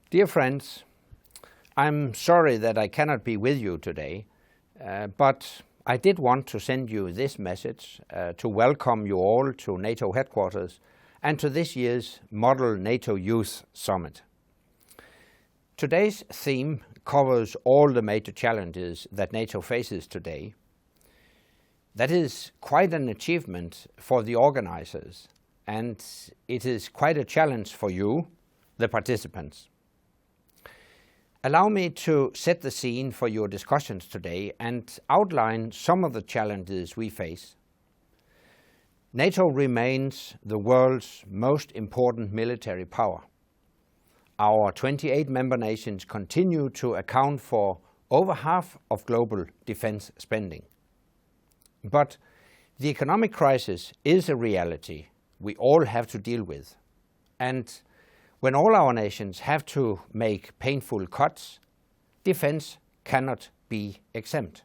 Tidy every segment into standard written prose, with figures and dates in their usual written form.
Dear friends, I'm sorry that I cannot be with you today, but I did want to send you this message to welcome you all to NATO headquarters and to this year's Model NATO Youth Summit. Today's theme covers all the major challenges that NATO faces today. That is quite an achievement for the organizers, and it is quite a challenge for you, the participants. Allow me to set the scene for your discussions today and outline some of the challenges we face. NATO remains the world's most important military power. Our 28 member nations continue to account for over half of global defense spending. But the economic crisis is a reality we all have to deal with. And when all our nations have to make painful cuts, defense cannot be exempt.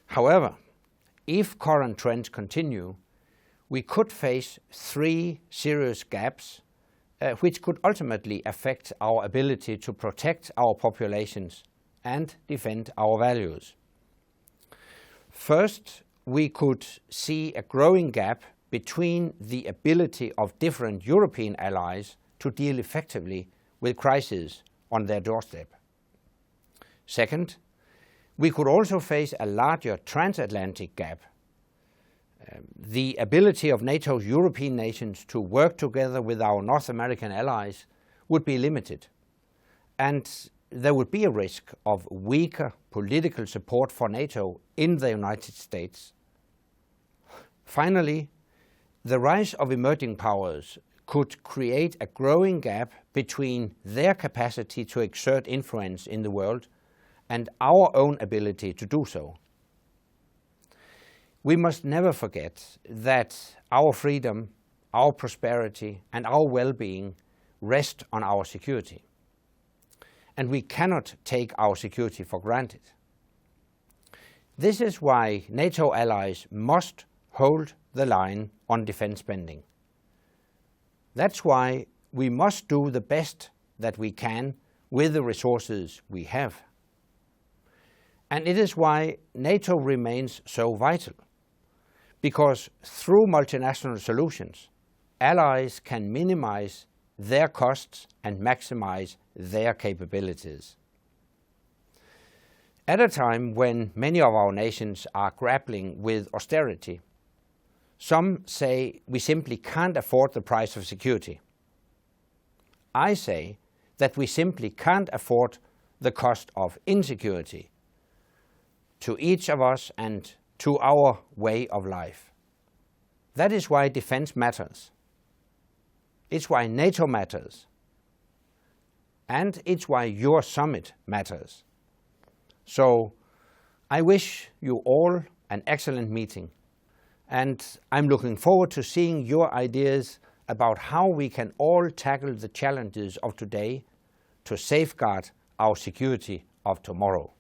However, if current trends continue, we could face three serious gaps which could ultimately affect our ability to protect our populations and defend our values. First, we could see a growing gap between the ability of different European allies to deal effectively with crises on their doorstep. Second, we could also face a larger transatlantic gap. The ability of NATO's European nations to work together with our North American allies would be limited, and there would be a risk of weaker political support for NATO in the United States. Finally, the rise of emerging powers could create a growing gap between their capacity to exert influence in the world and our own ability to do so. We must never forget that our freedom, our prosperity, and our well-being rest on our security. And we cannot take our security for granted. This is why NATO allies must hold the line on defense spending. That's why we must do the best that we can with the resources we have. And it is why NATO remains so vital. Because through multinational solutions, allies can minimize their costs and maximize their capabilities. At a time when many of our nations are grappling with austerity, some say we simply can't afford the price of security. I say that we simply can't afford the cost of insecurity to each of us and to our way of life. That is why defense matters. It's why NATO matters. And it's why your summit matters. So I wish you all an excellent meeting. And I'm looking forward to seeing your ideas about how we can all tackle the challenges of today to safeguard our security of tomorrow.